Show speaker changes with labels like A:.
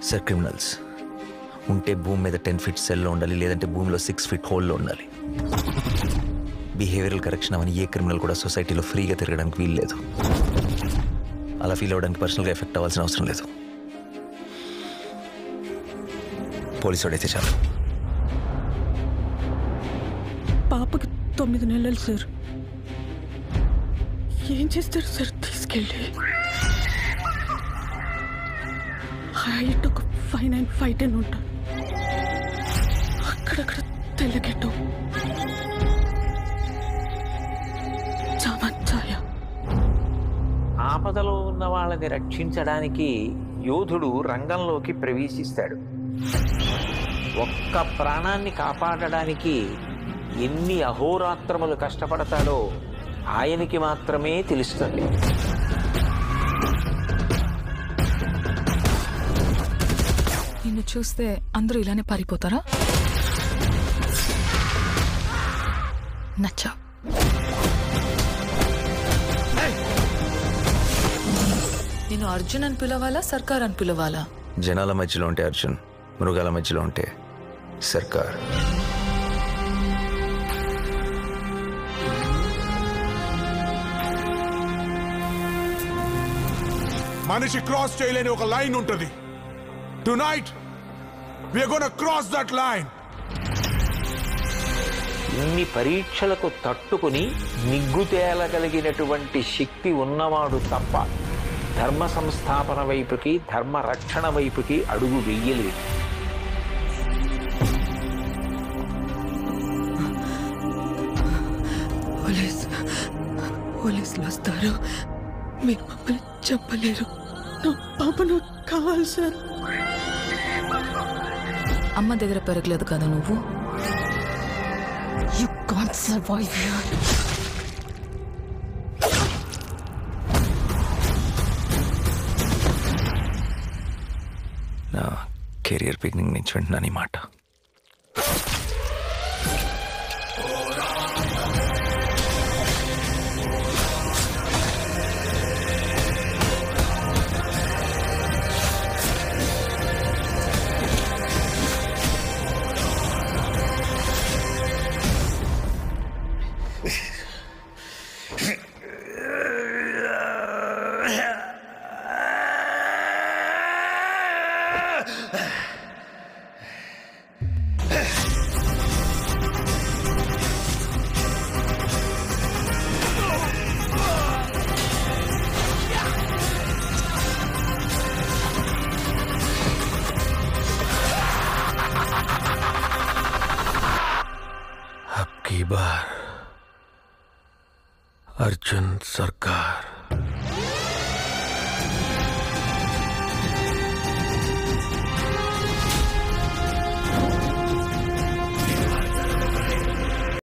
A: Sir criminals ఉంటే భూమి మీద 10 feet సెల్లో ఉండాలి, లేదంటే భూమిలో 6 feet హోల్లో ఉండాలి. బిహేవియరల్ కరెక్షన్ అవని ఏ క్రిమినల్ కూడా సొసైటీలో ఫ్రీగా తిరగడానికి వీలు లేదు. అలా ఫీల్ అవ్వడానికి పర్సనల్గా ఎఫెక్ట్ అవ్వాల్సిన అవసరం లేదు. పోలీసు వాడైతే చాలు.
B: పాపకి 9 నెలలు సార్. ఏం చేస్తారు సార్ తీసుకెళ్ళి? హైట్ ఒక 5'9", 5'10" ఉంటాను. అక్కడక్కడ తెల్లగెట్టు చామచ్చాయ.
C: ఆపదలో ఉన్న వాళ్ళని రక్షించడానికి యోధుడు రంగంలోకి ప్రవేశిస్తాడు. ఒక్క ప్రాణాన్ని కాపాడడానికి ఎన్ని అహోరాత్రములు కష్టపడతాడో ఆయనకి మాత్రమే తెలుస్తుంది.
D: నిన్ను చూస్తే అందరూ ఇలానే పారిపోతారా? నచ్చా. నేను అర్జున్ అని పిలవాలా, సర్కార్ అని పిలవాలా?
A: జనాల మధ్యలో ఉంటే అర్జున్, మృగాల మధ్యలో ఉంటే సర్కార్.
E: మనిషి క్రాస్ చేయలేని ఒక లైన్ ఉంటుంది. Tonight we are gonna cross that line.
C: ఇన్ని పరీక్షలకు తట్టుకుని నిగ్గు తేలగలిగినటువంటి శక్తి ఉన్నవాడు తప్ప ధర్మ సంస్థాపన వైపుకి, ధర్మ రక్షణ వైపుకి అడుగు వెయ్యలేదు.
B: పోలీసులు వస్తారు, మీరు మమ్మల్ని చెప్పలేరు. నా పాప నాకు కావాలి సార్.
D: అమ్మ దగ్గర పెరగలేదు కదా నువ్వు. You can't survive here.
A: నా కెరియర్ బిగినింగ్ నుంచి వింటున్నాను ఈ మాట. अब की बार अर्जुन सरकार